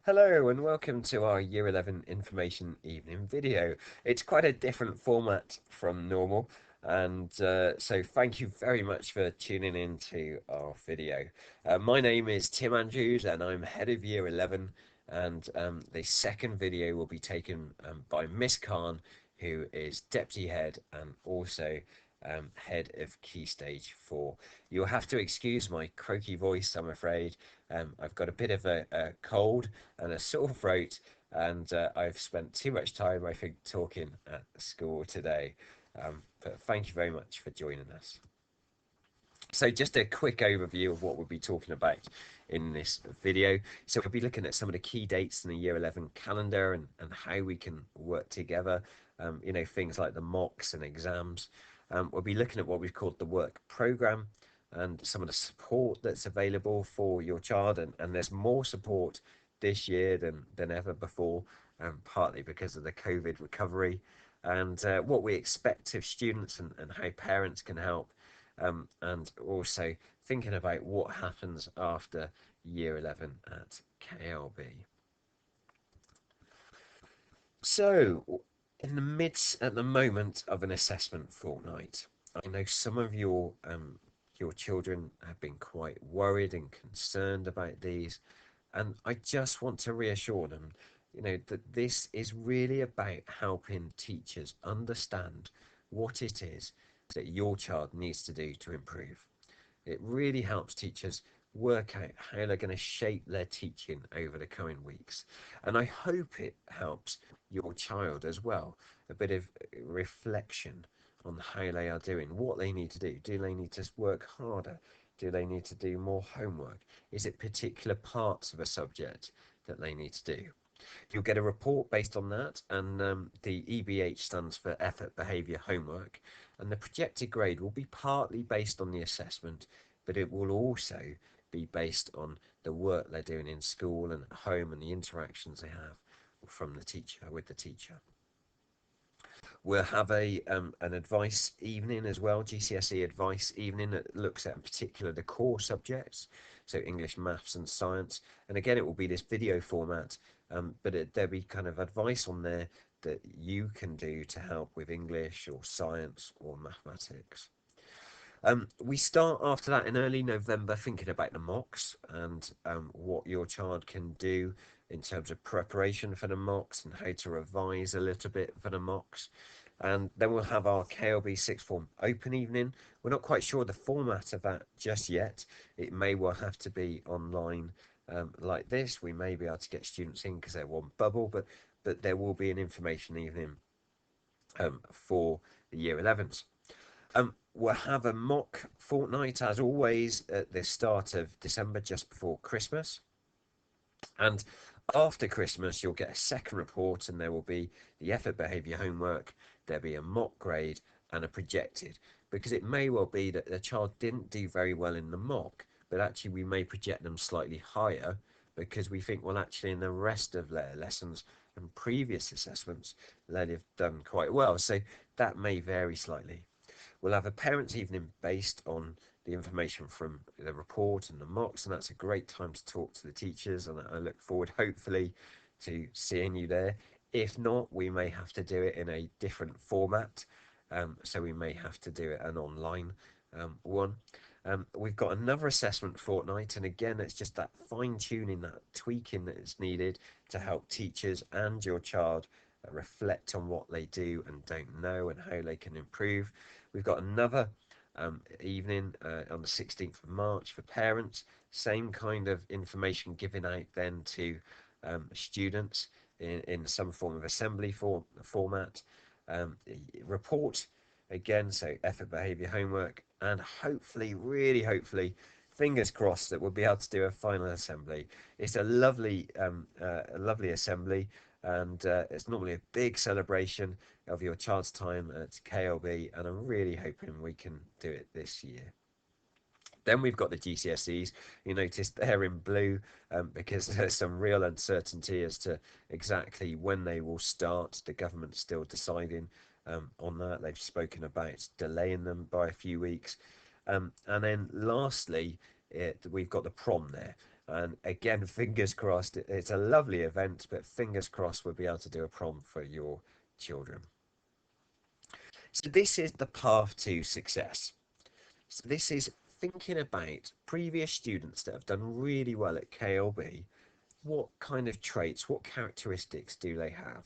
Hello and welcome to our Year 11 Information Evening video. It's quite a different format from normal, and so thank you very much for tuning in to our video. My name is Tim Andrews and I'm head of Year 11, and the second video will be taken by Miss Khan, who is deputy head and also head of Key Stage 4. You'll have to excuse my croaky voice, I'm afraid. I've got a bit of a cold and a sore throat, and I've spent too much time, I think, talking at the school today. But thank you very much for joining us. So just a quick overview of what we'll be talking about in this video. So we'll be looking at some of the key dates in the Year 11 calendar and how we can work together, things like the mocks and exams. We'll be looking at what we've called the work programme and some of the support that's available for your child. And there's more support this year than ever before, partly because of the COVID recovery and what we expect of students and how parents can help, and also thinking about what happens after year 11 at KLB. So, in the midst at the moment of an assessment fortnight, I know some of your children have been quite worried and concerned about these, and I just want to reassure them, that this is really about helping teachers understand what it is that your child needs to do to improve. It really helps teachers work out how they're going to shape their teaching over the coming weeks. And I hope it helps your child as well. A bit of reflection on how they are doing, what they need to do. Do they need to work harder? Do they need to do more homework? Is it particular parts of a subject that they need to do? You'll get a report based on that, and the EBH stands for Effort, Behaviour, Homework, and the projected grade will be partly based on the assessment, but it will also be based on the work they're doing in school and at home and the interactions they have from the teacher with the teacher. We'll have an advice evening as well, GCSE advice evening that looks at in particular the core subjects, so English, maths and science. And again, it will be this video format, but there'll be kind of advice on there that you can do to help with English or science or mathematics. We start after that in early November thinking about the mocks and what your child can do in terms of preparation for the mocks and how to revise a little bit for the mocks. And then we'll have our KLB sixth form open evening. We're not quite sure the format of that just yet. It may well have to be online, like this. We may be able to get students in because they're one bubble, but there will be an information evening for the year 11s. We'll have a mock fortnight as always at the start of December, just before Christmas. And after Christmas, you'll get a second report, and there will be the effort, behaviour, homework. There'll be a mock grade and a projected, because it may well be that the child didn't do very well in the mock, but actually we may project them slightly higher because we think, well, actually in the rest of their lessons and previous assessments, they'd have done quite well. So that may vary slightly. We'll have a parents' evening based on the information from the report and the mocks, and that's a great time to talk to the teachers. And I look forward, hopefully, to seeing you there. If not, we may have to do it in a different format. So we may have to do it an online one. We've got another assessment fortnight, and again, it's just that fine tuning, that tweaking that is needed to help teachers and your child reflect on what they do and don't know and how they can improve. We've got another evening on the 16th of March for parents. Same kind of information given out then to students in some form of assembly format. Report again, so effort, behaviour, homework, and hopefully, really hopefully, fingers crossed that we'll be able to do a final assembly. It's a lovely assembly, and it's normally a big celebration of your child's time at KLB, and I'm really hoping we can do it this year. Then we've got the GCSEs. You notice they're in blue because there's some real uncertainty as to exactly when they will start. The government's still deciding on that. They've spoken about delaying them by a few weeks. And then lastly, we've got the prom there. And again, fingers crossed, it's a lovely event, but fingers crossed we'll be able to do a prom for your children. So this is the path to success. So this is thinking about previous students that have done really well at KLB. What kind of traits, what characteristics do they have?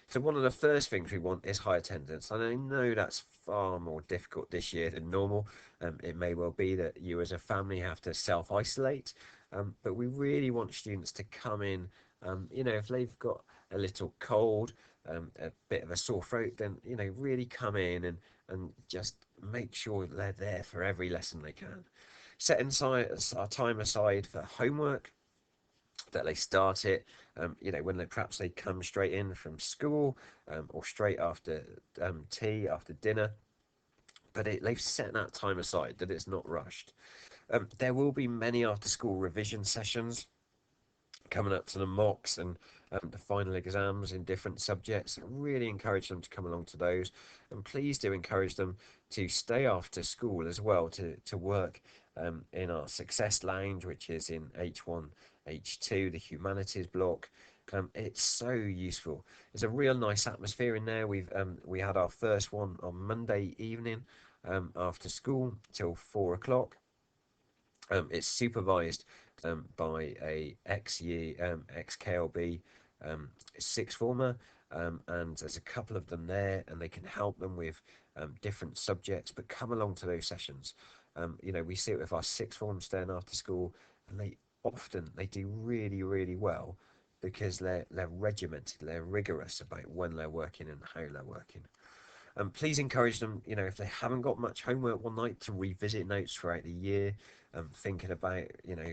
So one of the first things we want is high attendance. And I know that's far more difficult this year than normal. It may well be that you as a family have to self-isolate, but we really want students to come in. If they've got a little cold, a bit of a sore throat, then really come in and just make sure they're there for every lesson they can. Setting time aside for homework, that they start it, when they come straight in from school, or straight after tea, after dinner, but they've set that time aside, that it's not rushed. There will be many after school revision sessions coming up to the mocks and the final exams in different subjects. I really encourage them to come along to those, and please do encourage them to stay after school as well to work in our Success Lounge, which is in H1, H2, the humanities block. It's so useful. It's a real nice atmosphere in there. We had our first one on Monday evening after school till 4 o'clock. It's supervised by a ex KLB sixth former, and there's a couple of them there, and they can help them with different subjects. But come along to those sessions. We see it with our sixth form staying after school, and they do really really well because they're regimented, they're rigorous about when they're working and how they're working. Please encourage them, if they haven't got much homework one night, to revisit notes throughout the year, thinking about,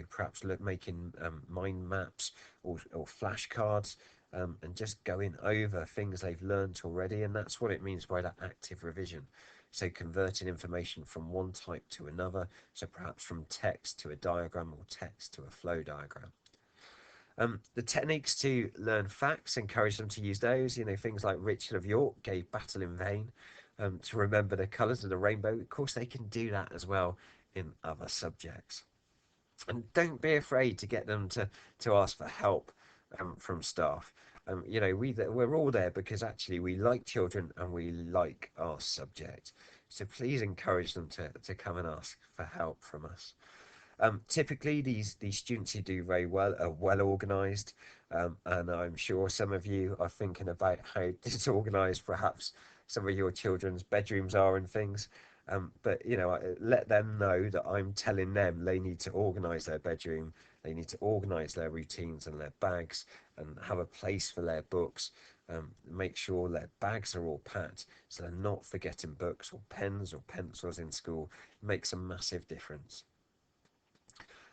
perhaps making mind maps or flashcards, and just going over things they've learned already. And that's what it means by that active revision. So converting information from one type to another, so perhaps from text to a diagram or text to a flow diagram. The techniques to learn facts, encourage them to use those. Things like Richard of York gave battle in vain, to remember the colours of the rainbow. Of course, they can do that as well in other subjects. And don't be afraid to get them to ask for help from staff. We're all there because actually we like children and we like our subject. So please encourage them to come and ask for help from us. Typically, these students who do very well are well organised, and I'm sure some of you are thinking about how disorganised perhaps some of your children's bedrooms are and things. But let them know that I'm telling them they need to organise their bedroom, they need to organise their routines and their bags, and have a place for their books. Make sure their bags are all packed so they're not forgetting books or pens or pencils in school. It makes a massive difference.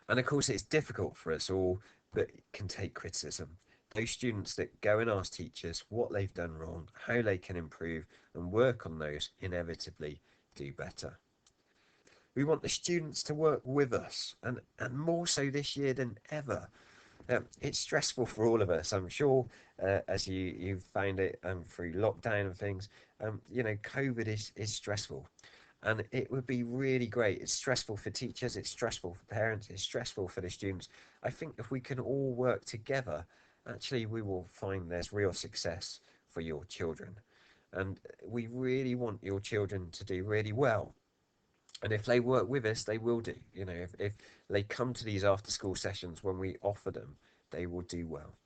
And of course, it's difficult for us all, but it can take criticism. Those students that go and ask teachers what they've done wrong, how they can improve, and work on those, inevitably do better. We want the students to work with us, and more so this year than ever. It's stressful for all of us, I'm sure, as you've found it through lockdown and things. COVID is stressful, and it would be really great. It's stressful for teachers, it's stressful for parents, it's stressful for the students. I think if we can all work together, actually we will find there's real success for your children. And we really want your children to do really well. And if they work with us, they will do. If they come to these after school sessions when we offer them, they will do well.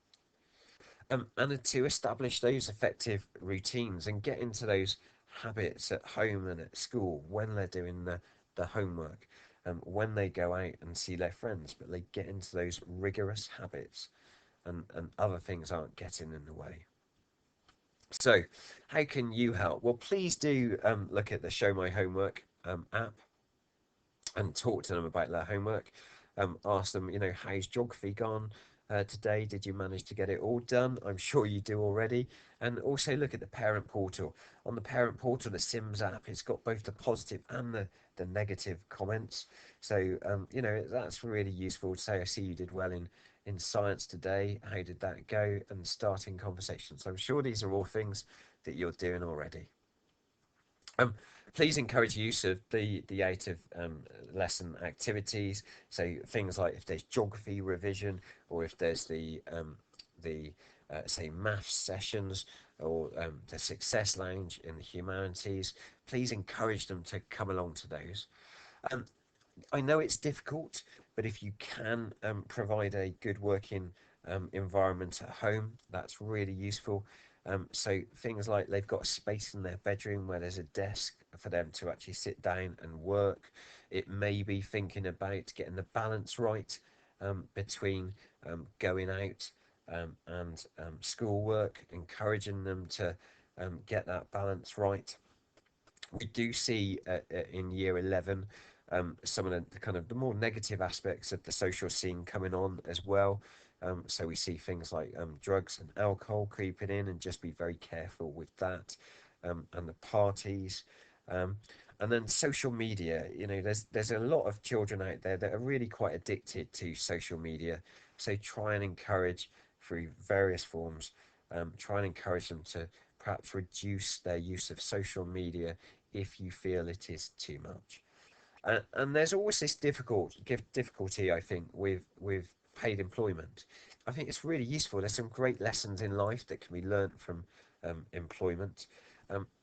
And to establish those effective routines and get into those habits at home and at school when they're doing the homework, when they go out and see their friends, but they get into those rigorous habits, and other things aren't getting in the way. So how can you help? Well, please do look at the Show My Homework app and talk to them about their homework. Ask them, how's geography gone today? Did you manage to get it all done? I'm sure you do already. And also look at the parent portal. On the parent portal, the Sims app, it's got both the positive and the negative comments. So, that's really useful to say, I see you did well in science today. How did that go? And starting conversations. So I'm sure these are all things that you're doing already. Um, Please encourage use of the out of lesson activities. So things like if there's geography revision, or if there's the say maths sessions, or the success lounge in the humanities, please encourage them to come along to those. Um, I know it's difficult, but if you can provide a good working environment at home, that's really useful. So things like they've got a space in their bedroom where there's a desk for them to actually sit down and work. It may be thinking about getting the balance right between going out and schoolwork, encouraging them to get that balance right. We do see in year 11 some of the kind of the more negative aspects of the social scene coming on as well. So we see things like drugs and alcohol creeping in, and just be very careful with that, and the parties. Um, and then social media, there's a lot of children out there that are really quite addicted to social media. So try and encourage through various forms, try and encourage them to perhaps reduce their use of social media if you feel it is too much. And there's always this difficulty, I think, with paid employment. I think it's really useful. There's some great lessons in life that can be learnt from employment,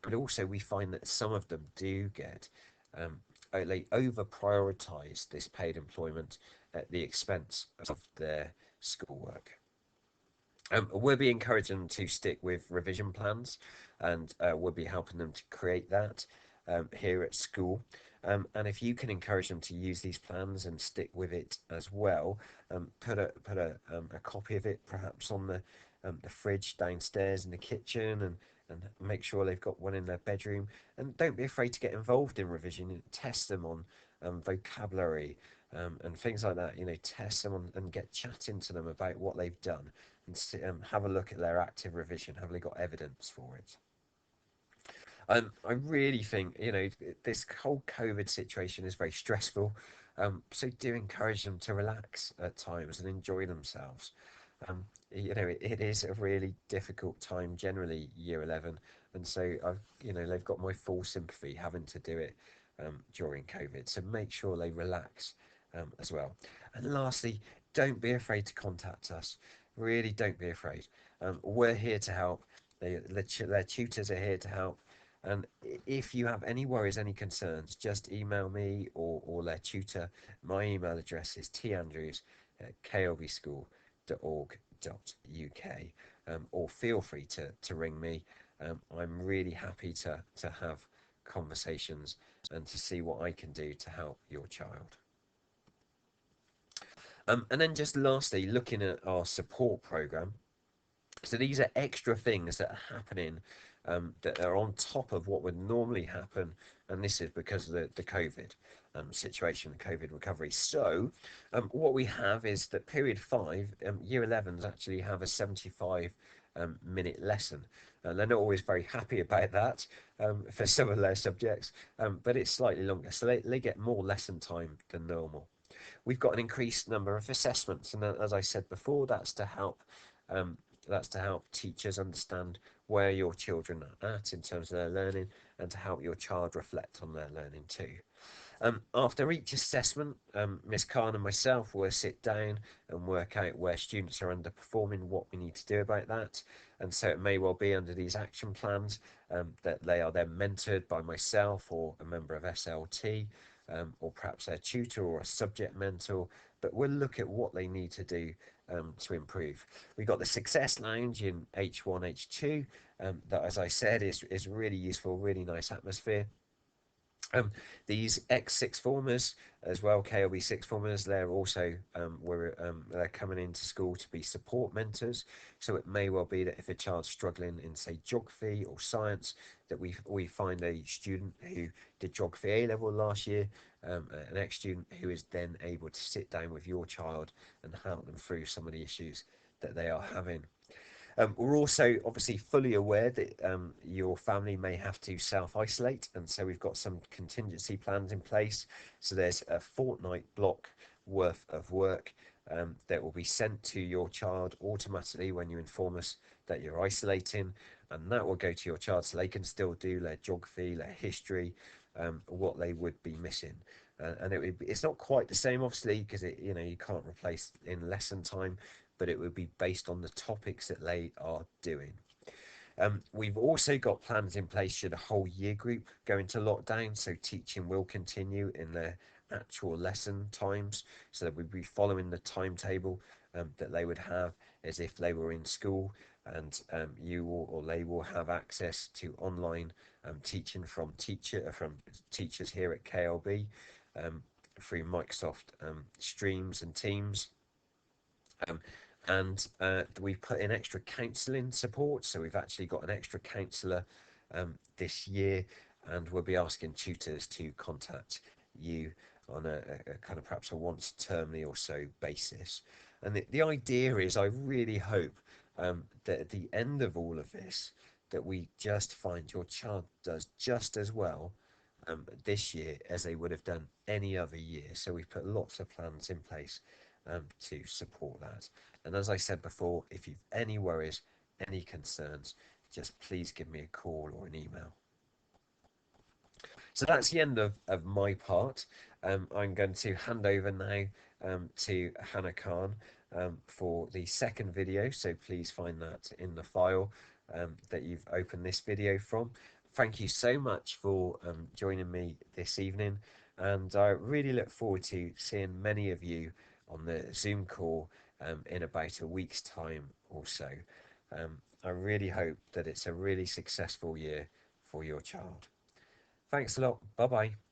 but also we find that some of them do get they over prioritise this paid employment at the expense of their schoolwork. We'll be encouraging them to stick with revision plans, and we'll be helping them to create that here at school. And if you can encourage them to use these plans and stick with it as well, put a copy of it perhaps on the fridge downstairs in the kitchen, and make sure they've got one in their bedroom. And don't be afraid to get involved in revision and test them on vocabulary and things like that. Test them on, and get chatting to them about what they've done, and have a look at their active revision. Have they got evidence for it? I really think this whole COVID situation is very stressful. So do encourage them to relax at times and enjoy themselves. It is a really difficult time generally, year 11, and so they've got my full sympathy having to do it during COVID. So make sure they relax as well. And lastly, don't be afraid to contact us. Really, don't be afraid. We're here to help. Their tutors are here to help. And if you have any worries, any concerns, just email me or their tutor. My email address is tandrews@klbschool.org.uk, or feel free to ring me. I'm really happy to have conversations and to see what I can do to help your child. And then just lastly, looking at our support program. So these are extra things that are happening that are on top of what would normally happen, and this is because of the COVID situation, the COVID recovery. So what we have is that period 5, year 11s actually have a 75 minute lesson. And they're not always very happy about that for some of their subjects, but it's slightly longer. So they get more lesson time than normal. We've got an increased number of assessments, and as I said before, um, that's to help teachers understand where your children are at in terms of their learning, and to help your child reflect on their learning too. After each assessment, Miss Khan and myself will sit down and work out where students are underperforming, what we need to do about that. And so it may well be under these action plans that they are then mentored by myself or a member of SLT, or perhaps their tutor or a subject mentor. But we'll look at what they need to do to improve. We've got the Success Lounge in H1, H2, that, as I said, is really useful, really nice atmosphere. These ex-sixth formers as well, KLB sixth formers, they're also they're coming into school to be support mentors. So it may well be that if a child's struggling in, say, geography or science, that we find a student who did geography A level last year, an ex-student who is then able to sit down with your child and help them through some of the issues that they are having. We're also obviously fully aware that your family may have to self-isolate, and so we've got some contingency plans in place. So there's a fortnight block worth of work that will be sent to your child automatically when you inform us that you're isolating, and that will go to your child so they can still do their geography, their history, what they would be missing. And it's not quite the same, obviously, because you can't replace in lesson time, but it would be based on the topics that they are doing. We've also got plans in place should a whole year group go into lockdown, so teaching will continue in their actual lesson times, so that we'd be following the timetable that they would have as if they were in school, and you will, or they will have access to online teaching from teachers here at KLB um, through Microsoft Streams and Teams. Um, and we've put in extra counselling support, so we've actually got an extra counsellor this year, and we'll be asking tutors to contact you on a kind of perhaps a once termly or so basis. And the idea is, I really hope that at the end of all of this, that we just find your child does just as well this year as they would have done any other year. So we've put lots of plans in place to support that. And as I said before, if you've any worries, any concerns, just please give me a call or an email. So that's the end of my part. I'm going to hand over now to Hannah Khan for the second video. So please find that in the file that you've opened this video from. Thank you so much for joining me this evening. And I really look forward to seeing many of you on the Zoom call in about a week's time or so. I really hope that it's a really successful year for your child. Thanks a lot. Bye bye.